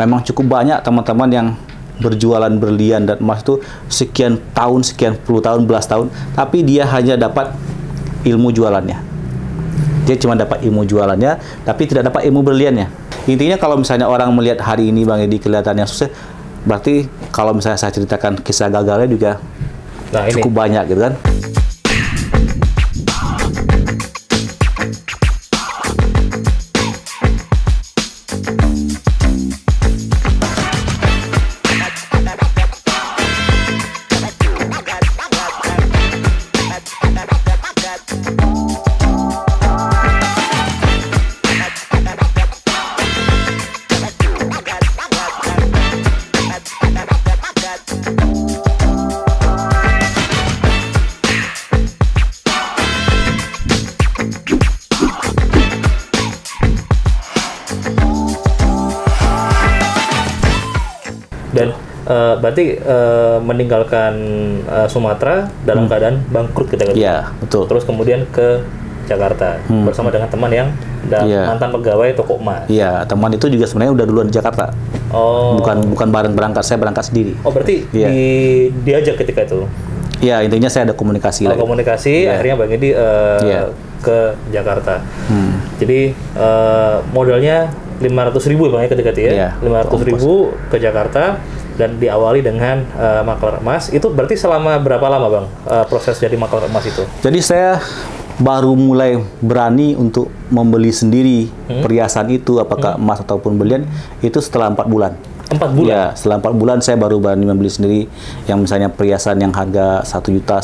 memang cukup banyak teman-teman yang berjualan berlian dan emas itu sekian tahun, sekian puluh tahun, belas tahun, tapi dia hanya dapat ilmu jualannya. Dia cuma dapat ilmu jualannya, tapi tidak dapat ilmu berliannya. Intinya kalau misalnya orang melihat hari ini Bang Edi kelihatannya sukses, berarti kalau misalnya saya ceritakan kisah gagalnya juga cukup banyak gitu kan. Dan berarti meninggalkan Sumatera dalam keadaan bangkrut kita. Iya, betul. Terus kemudian ke Jakarta bersama dengan teman yang mantan pegawai toko emas. Iya, teman itu juga sebenarnya udah duluan di Jakarta. Oh. Bukan bareng berangkat, saya berangkat sendiri. Oh, berarti diajak ketika itu. Iya, intinya saya ada komunikasi. Komunikasi, akhirnya Bang Edi ke Jakarta. Jadi modalnya 500.000 Bang ya ketika itu ya. 500.000 ke Jakarta dan diawali dengan maklar emas. Itu berarti selama berapa lama Bang proses jadi maklar emas itu? Jadi saya baru mulai berani untuk membeli sendiri perhiasan itu, apakah emas ataupun berlian, itu setelah 4 bulan. 4 bulan? Ya, setelah 4 bulan saya baru berani membeli sendiri yang misalnya perhiasan yang harga 1,5 juta,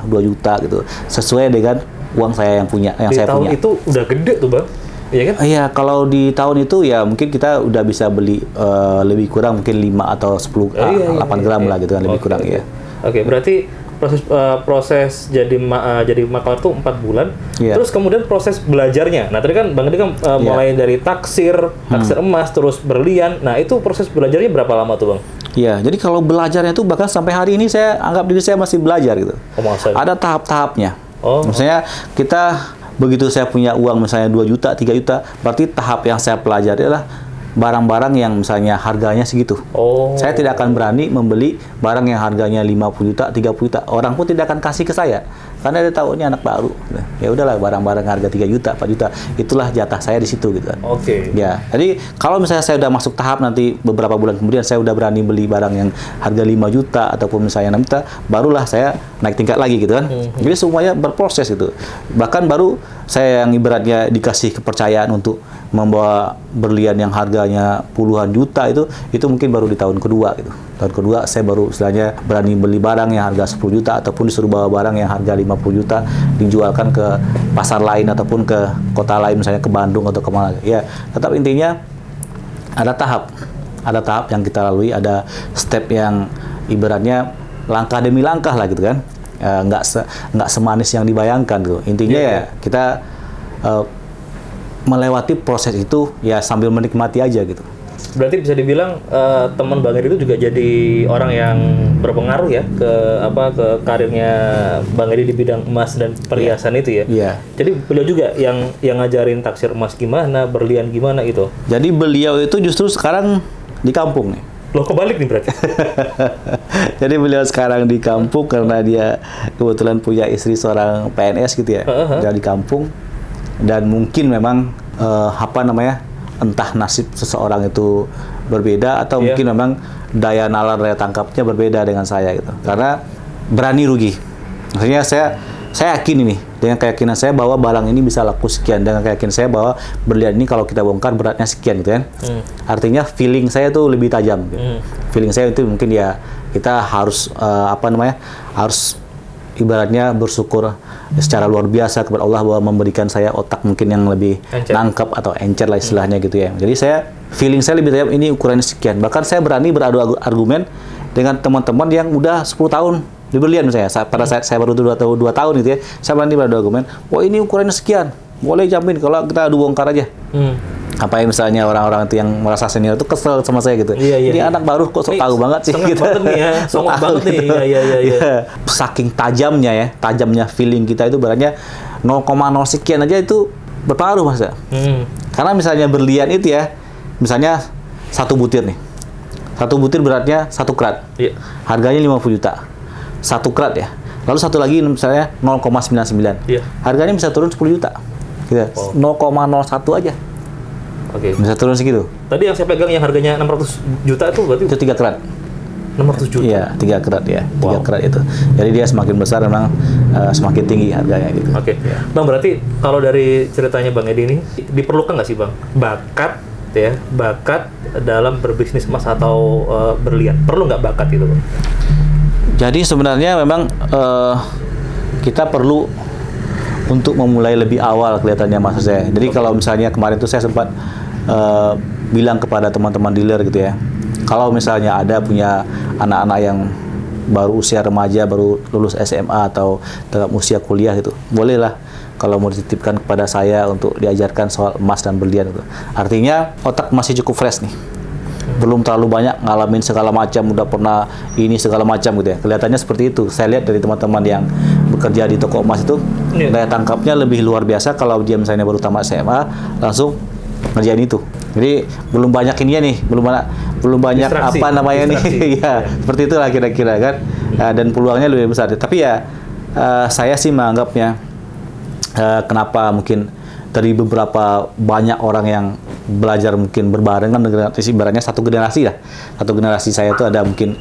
2 juta gitu. Sesuai dengan uang saya yang punya, yang saya punya. Di tahun itu udah gede tuh Bang? Iya kan? Iya, kalau di tahun itu ya mungkin kita udah bisa beli lebih kurang mungkin 5 atau 10, 8 gram lah gitu kan, lebih kurang ya. Oke, berarti proses jadi maklar tuh 4 bulan. Terus kemudian proses belajarnya. Nah, tadi kan Bang Edi kan mulai dari taksir emas, terus berlian. Nah, itu proses belajarnya berapa lama tuh Bang? Iya, jadi kalau belajarnya tuh bahkan sampai hari ini saya anggap diri saya masih belajar gitu. Ada tahap-tahapnya. Misalnya kita begitu saya punya uang misalnya 2 juta, 3 juta, berarti tahap yang saya pelajari adalah barang-barang yang misalnya harganya segitu. Saya tidak akan berani membeli barang yang harganya 50 juta, 30 juta. Orang pun tidak akan kasih ke saya. Karena dia tahu ini anak baru. Ya udahlah, barang-barang harga 3 juta, 4 juta. Itulah jatah saya di situ gitu kan. Ya, jadi kalau misalnya saya udah masuk tahap nanti beberapa bulan kemudian saya udah berani beli barang yang harga 5 juta ataupun misalnya 6 juta, barulah saya naik tingkat lagi gitu kan. Jadi semuanya berproses itu. Bahkan baru saya yang ibaratnya dikasih kepercayaan untuk membawa berlian yang harganya puluhan juta itu mungkin baru di tahun kedua gitu. Tahun kedua saya baru istilahnya berani beli barang yang harga 10 juta ataupun disuruh bawa barang yang harga 50 juta dijualkan ke pasar lain ataupun ke kota lain misalnya ke Bandung atau kemana. Ya, tetap intinya ada tahap yang kita lalui, ada step yang ibaratnya langkah demi langkah lah gitu kan. Nggak semanis yang dibayangkan gitu. Intinya ya kita melewati proses itu ya sambil menikmati aja gitu. Berarti bisa dibilang teman Bang Edi itu juga jadi orang yang berpengaruh ya ke karirnya Bang Edi di bidang emas dan perhiasan itu ya. Jadi beliau juga yang ngajarin taksir emas gimana, berlian gimana itu. Jadi beliau itu justru sekarang di kampung nih. Loh, kebalik nih berarti. Jadi beliau sekarang di kampung karena dia kebetulan punya istri seorang PNS gitu ya. Dia di kampung dan mungkin memang entah nasib seseorang itu berbeda atau mungkin memang daya nalar, daya tangkapnya berbeda dengan saya gitu. Karena berani rugi. Maksudnya saya yakin ini dengan keyakinan saya bahwa barang ini bisa laku sekian, dengan keyakinan saya bahwa berlian ini kalau kita bongkar beratnya sekian gitu kan. Artinya feeling saya tuh lebih tajam gitu. Feeling saya itu mungkin ya kita harus harus ibaratnya bersyukur secara luar biasa kepada Allah bahwa memberikan saya otak mungkin yang lebih nangkep atau encer lah istilahnya gitu ya. Jadi feeling saya lebih tajam, ini ukurannya sekian. Bahkan saya berani beradu argumen dengan teman-teman yang udah 10 tahun di berlian misalnya. Pada saat saya baru 2 tahun gitu ya, saya berani beradu argumen, wah ini ukurannya sekian, boleh jamin kalau kita adu bongkar aja. Apa yang misalnya orang-orang itu yang merasa senior itu kesel sama saya gitu. Ini anak baru kok sok tahu banget sih gitu. Songong banget nih. Iya. Saking tajamnya feeling kita itu berarti 0,0 sekian aja itu berpengaruh Mas ya. Karena misalnya berlian itu ya, misalnya satu butir nih. Satu butir beratnya 1 krat. Iya. Harganya 50 juta. 1 krat ya. Lalu satu lagi misalnya 0,99. Iya. Harganya bisa turun 10 juta. Gitu. 0,01 aja. Oke. Bisa turun segitu. Tadi yang saya pegang yang harganya 600 juta itu berarti itu 3 krat. 600 juta. Iya, 3 krat ya. 3 krat itu. Jadi dia semakin besar memang semakin tinggi harganya gitu. Oke. Ya. Bang, berarti kalau dari ceritanya Bang Edi ini diperlukan nggak sih Bang bakat dalam berbisnis emas atau berlian? Perlu nggak bakat itu Bang? Jadi sebenarnya memang kita perlu untuk memulai lebih awal kelihatannya maksud saya. Jadi kalau misalnya kemarin itu saya sempat bilang kepada teman-teman dealer gitu ya. Kalau misalnya ada punya anak-anak yang baru usia remaja, baru lulus SMA atau dalam usia kuliah gitu, bolehlah kalau mau dititipkan kepada saya untuk diajarkan soal emas dan berlian itu. Artinya otak masih cukup fresh nih. Belum terlalu banyak ngalamin segala macam, udah pernah ini segala macam gitu ya. Kelihatannya seperti itu. Saya lihat dari teman-teman yang bekerja di toko emas itu, daya tangkapnya lebih luar biasa kalau dia misalnya baru tamat SMA, langsung ngerjain itu. Jadi belum banyak ini ya nih, belum banyak distraksi, apa namanya nih, ya seperti itulah kira-kira kan. Dan peluangnya lebih besar. Tapi ya saya sih menganggapnya kenapa mungkin dari beberapa banyak orang yang belajar mungkin berbareng kan, ibaratnya satu generasi lah. Satu generasi saya itu ada mungkin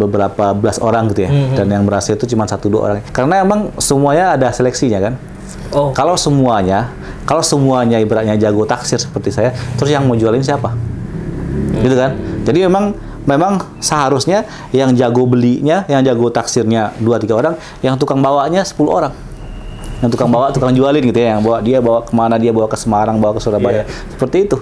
beberapa belas orang gitu ya. Dan yang berhasil itu cuma 1-2 orang. Karena emang semuanya ada seleksinya kan. Oh. Kalau semuanya ibaratnya jago taksir seperti saya, terus yang mau jualin siapa? Gitu kan? Jadi memang seharusnya yang jago belinya, yang jago taksirnya 2-3 orang, yang tukang bawanya 10 orang. Yang tukang bawa, tukang jualin gitu ya, yang bawa kemana, dia bawa ke Semarang, bawa ke Surabaya. Seperti itu.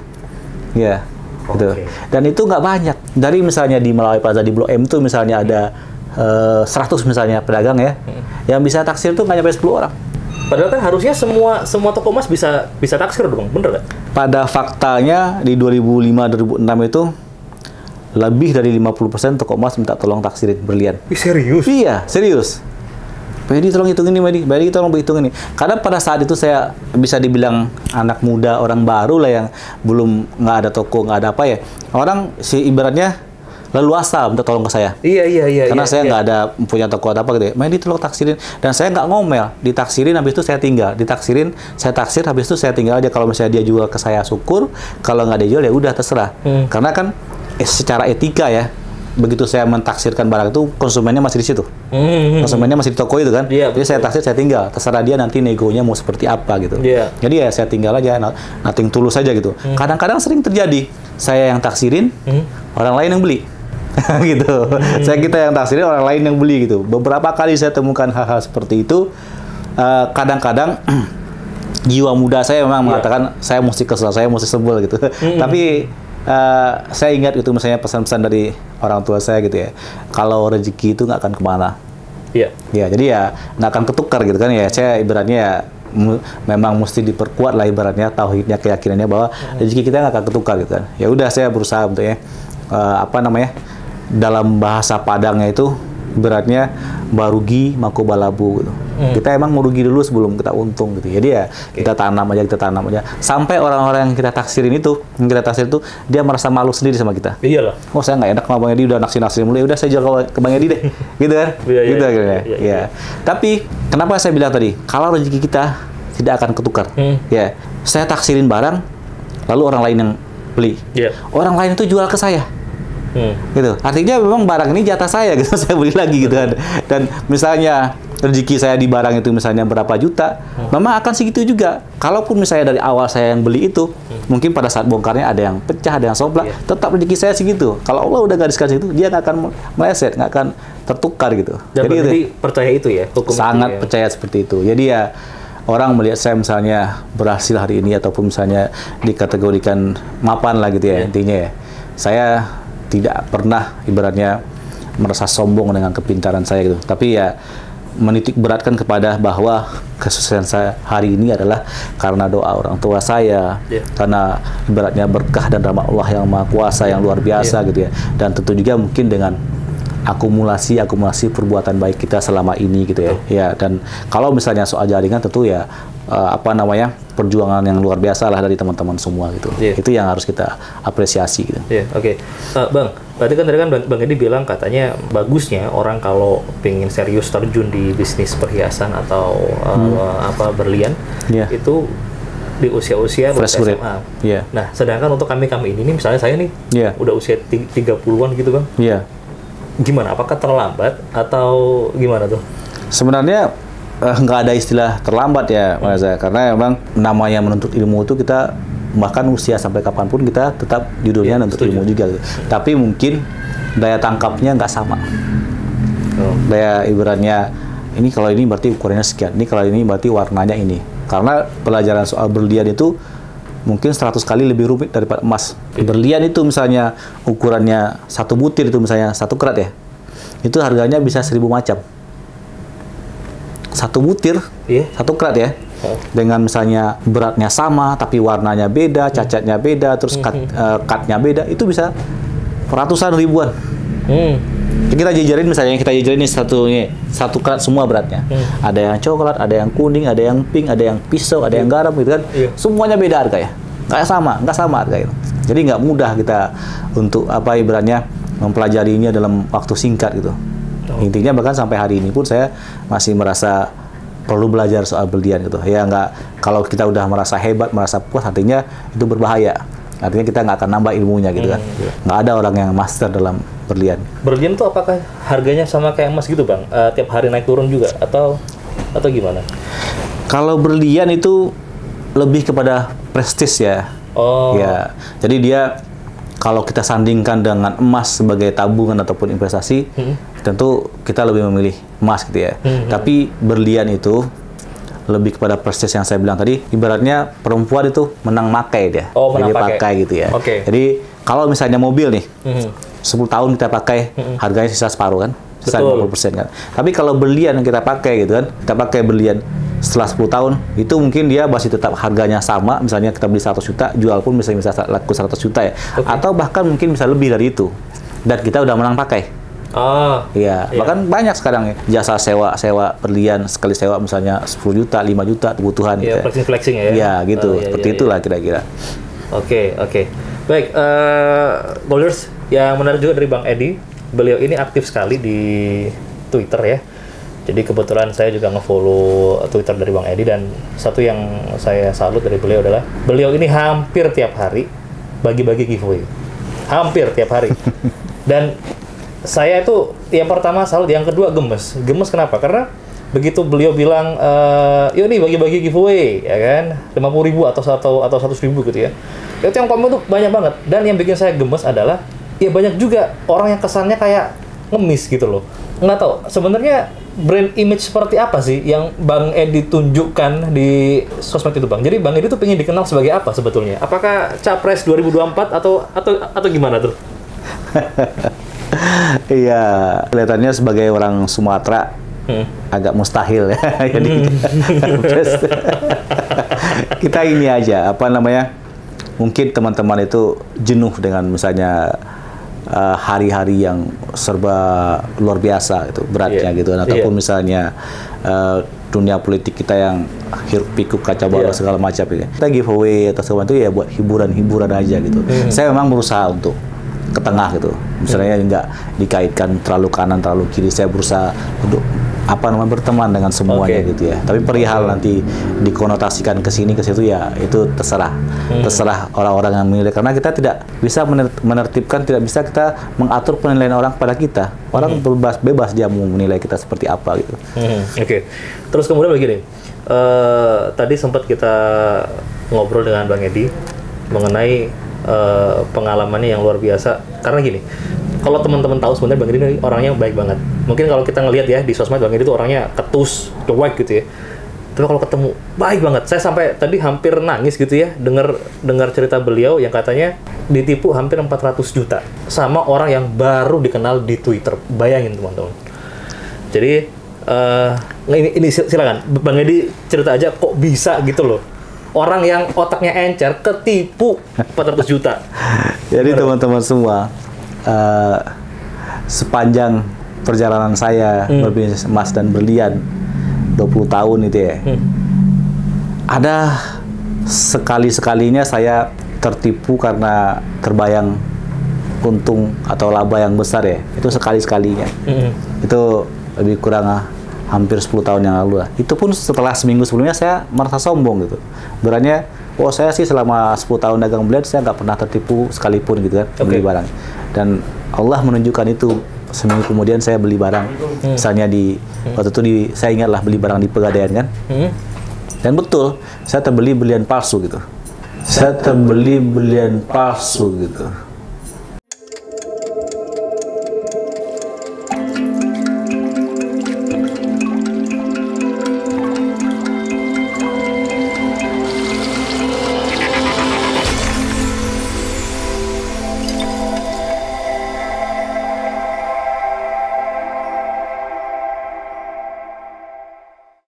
Ya. Gitu. Dan itu nggak banyak. Dari misalnya di Melawai Plaza di Blok M itu misalnya ada 100 misalnya pedagang ya, yang bisa taksir tuh nggak nyampe 10 orang. Padahal kan harusnya semua toko emas bisa taksir dong, bener kan? Pada faktanya di 2005-2006 itu lebih dari 50% toko emas minta tolong taksirin berlian. Serius? Iya, serius. Pak Edi tolong hitung ini, Pak Edi tolong hitung ini. Karena pada saat itu saya bisa dibilang anak muda, orang baru lah yang belum nggak ada toko, nggak ada apa ya. Orang si ibaratnya leluasa minta tolong ke saya. Iya. Karena saya nggak ada punya toko atau apa gitu ya. Pak Edi tolong taksirin. Dan saya nggak ngomel. Ditaksirin, habis itu saya tinggal. Ditaksirin, saya taksir, habis itu saya tinggal aja. Kalau misalnya dia jual ke saya, syukur. Kalau nggak dia jual, ya udah terserah. Karena kan secara etika ya, begitu saya mentaksirkan barang itu, konsumennya masih di situ. Konsumennya masih di toko itu kan. Jadi saya taksir, saya tinggal. Terserah dia nanti negonya mau seperti apa gitu. Jadi ya saya tinggal aja, nothing tulus aja gitu. Kadang-kadang sering terjadi, saya yang taksirin, orang lain yang beli. Gitu. Kita yang taksirin, orang lain yang beli gitu. Beberapa kali saya temukan hal-hal seperti itu. Kadang-kadang jiwa muda saya memang mengatakan saya mesti kesel, saya mesti sebel gitu. Tapi saya ingat itu misalnya pesan-pesan dari orang tua saya gitu ya. Kalau rezeki itu nggak akan kemana. Iya. Ya, jadi ya nggak akan ketukar gitu kan ya. Saya ibaratnya ya memang mesti diperkuat lah ibaratnya tauhidnya, keyakinannya bahwa rezeki kita nggak akan ketukar gitu kan. Ya udah saya berusaha untuk ya dalam bahasa Padangnya itu beratnya barugi mako balabu gitu. Kita emang merugi dulu sebelum kita untung gitu. Jadi ya kita tanam aja sampai orang-orang yang kita taksirin itu, dia merasa malu sendiri sama kita. Iyalah. Oh, saya nggak enak sama Bang Edi, udah naksir mulai, udah saya jual ke Bang Edi deh. Gitu kan? Iya. Tapi kenapa saya bilang tadi, kalau rezeki kita tidak akan ketukar. Ya, saya taksirin barang lalu orang lain yang beli. Orang lain itu jual ke saya. Gitu. Artinya memang barang ini jatah saya gitu, saya beli lagi gitu kan. Dan misalnya rezeki saya di barang itu misalnya berapa juta, memang akan segitu juga. Kalaupun misalnya dari awal saya yang beli itu, mungkin pada saat bongkarnya ada yang pecah, ada yang soblak, tetap rezeki saya segitu. Kalau Allah udah gariskan segitu, dia nggak akan meleset, nggak akan tertukar gitu. Dan jadi percaya itu ya, hukum sangat itu ya. Percaya seperti itu. Jadi ya orang melihat saya misalnya berhasil hari ini ataupun misalnya dikategorikan mapan lah gitu ya, intinya ya. Saya tidak pernah ibaratnya merasa sombong dengan kepintaran saya gitu. Tapi ya menitik beratkan kepada bahwa kesuksesan saya hari ini adalah karena doa orang tua saya, karena ibaratnya berkah dan rahmat Allah yang Maha Kuasa yang luar biasa gitu ya. Dan tentu juga mungkin dengan akumulasi perbuatan baik kita selama ini gitu ya. Ya, dan kalau misalnya soal jaringan tentu ya perjuangan yang luar biasa lah dari teman-teman semua gitu. Itu yang harus kita apresiasi gitu. Oke. Bang, berarti kan tadi kan Bang Edi bilang katanya bagusnya orang kalau pengen serius terjun di bisnis perhiasan atau berlian itu di usia-usia SMA. Nah, sedangkan untuk kami ini misalnya saya nih udah usia 30-an gitu, Bang. Gimana? Apakah terlambat atau gimana tuh? Sebenarnya nggak ada istilah terlambat ya, Mas. Karena memang namanya menuntut ilmu itu kita bahkan usia sampai kapanpun kita tetap judulnya menuntut ilmu juga. Tapi mungkin daya tangkapnya nggak sama. Daya ibaratnya ini kalau ini berarti ukurannya sekian, ini kalau ini berarti warnanya ini. Karena pelajaran soal berlian itu mungkin 100 kali lebih rumit daripada emas. Berlian itu misalnya ukurannya 1 butir itu misalnya 1 kerat ya, itu harganya bisa 1000 macam. 1 butir, 1 kerat ya, dengan misalnya beratnya sama tapi warnanya beda, cacatnya beda, terus cutnya beda, itu bisa ratusan ribuan. Kita jajarin misalnya, kita jajarin ini satu kerat semua beratnya. Ada yang coklat, ada yang kuning, ada yang pink, ada yang pisau, ada yang garam gitu kan. Semuanya beda harganya. Nggak sama harganya. Jadi nggak mudah kita untuk ibaratnya mempelajari ini dalam waktu singkat gitu. Intinya bahkan sampai hari ini pun saya masih merasa perlu belajar soal berlian gitu. Ya nggak, kalau kita udah merasa hebat, merasa puas, artinya itu berbahaya. Artinya kita nggak akan nambah ilmunya gitu kan. Nggak ada orang yang master dalam berlian. Berlian tuh apakah harganya sama kayak emas gitu, Bang? Tiap hari naik turun juga atau gimana? Kalau berlian itu lebih kepada prestis ya. Ya. Jadi dia kalau kita sandingkan dengan emas sebagai tabungan ataupun investasi, tentu kita lebih memilih emas gitu ya. Tapi berlian itu lebih kepada prestis yang saya bilang tadi, ibaratnya perempuan itu menang pakai dia. Jadi pakai gitu ya. Jadi kalau misalnya mobil nih, 10 tahun kita pakai, harganya sisa separuh kan, sisa 50% kan. Tapi kalau berlian yang kita pakai gitu kan, kita pakai berlian setelah 10 tahun, itu mungkin dia masih tetap harganya sama, misalnya kita beli 100 juta, jual pun bisa laku 100 juta ya. Atau bahkan mungkin bisa lebih dari itu. Dan kita udah menang pakai. Bahkan banyak sekarang jasa sewa berlian, sekali sewa misalnya 10 juta, 5 juta kebutuhan gitu. Flexing ya. Iya, gitu. Seperti itulah kira-kira. Oke. Baik, Golders, yang menarik juga dari Bang Edi, beliau ini aktif sekali di Twitter ya. Jadi kebetulan saya juga nge-follow Twitter dari Bang Edi, dan satu yang saya salut dari beliau adalah beliau ini hampir tiap hari bagi-bagi giveaway. Hampir tiap hari. Dan saya itu yang pertama salut, yang kedua gemes. Gemes kenapa? Karena begitu beliau bilang, yuk nih bagi-bagi giveaway, ya kan, 50.000 atau 100.000 gitu ya. Itu yang komen tuh banyak banget. Dan yang bikin saya gemes adalah, ya banyak juga orang yang kesannya kayak ngemis gitu loh. Nggak tahu, sebenarnya brand image seperti apa sih yang Bang Edi tunjukkan di sosmed itu, Bang? Jadi Bang Edi tuh pengen dikenal sebagai apa sebetulnya? Apakah Capres 2024 atau gimana tuh? Iya, kelihatannya sebagai orang Sumatera agak mustahil ya. Jadi kita ini aja, mungkin teman-teman itu jenuh dengan misalnya hari-hari yang serba luar biasa itu beratnya gitu, ataupun misalnya dunia politik kita yang hiruk pikuk kacau balau segala macam gitu. Kita giveaway atau segala itu ya buat hiburan aja gitu. Saya memang berusaha untuk ke tengah gitu, misalnya nggak dikaitkan terlalu kanan terlalu kiri. Saya berusaha untuk berteman dengan semuanya gitu ya. Tapi perihal nanti dikonotasikan ke sini ke situ ya itu terserah orang-orang yang menilai, karena kita tidak bisa menertibkan, tidak bisa kita mengatur penilaian orang pada kita. Orang bebas dia mau menilai kita seperti apa gitu. Oke. Terus kemudian begini, tadi sempat kita ngobrol dengan Bang Edi mengenai pengalamannya yang luar biasa. Karena gini, kalau teman-teman tahu sebenarnya Bang Edi ini orangnya baik banget. Mungkin kalau kita ngelihat ya di sosmed, Bang Edi itu orangnya ketus, cuek gitu ya. Tapi kalau ketemu baik banget. Saya sampai tadi hampir nangis gitu ya dengar cerita beliau yang katanya ditipu hampir 400 juta sama orang yang baru dikenal di Twitter. Bayangin teman-teman. Jadi ini silakan Bang Edi cerita aja kok bisa gitu loh. Orang yang otaknya encer ketipu 400 juta. Jadi teman-teman semua, sepanjang perjalanan saya berbisnis emas dan berlian 20 tahun itu ya, ada sekali-sekalinya saya tertipu karena terbayang untung atau laba yang besar ya. Itu sekali-sekalinya. Itu lebih kurang hampir 10 tahun yang lalu lah. Itu pun setelah seminggu sebelumnya saya merasa sombong gitu. Beranya, oh saya sih selama 10 tahun dagang blade saya nggak pernah tertipu sekalipun gitu kan, beli barang. Dan Allah menunjukkan itu. Seminggu kemudian saya beli barang. Misalnya waktu itu saya ingatlah beli barang di Pegadaian kan. Dan betul, saya terbeli berlian palsu gitu. Saya terbeli berlian palsu gitu.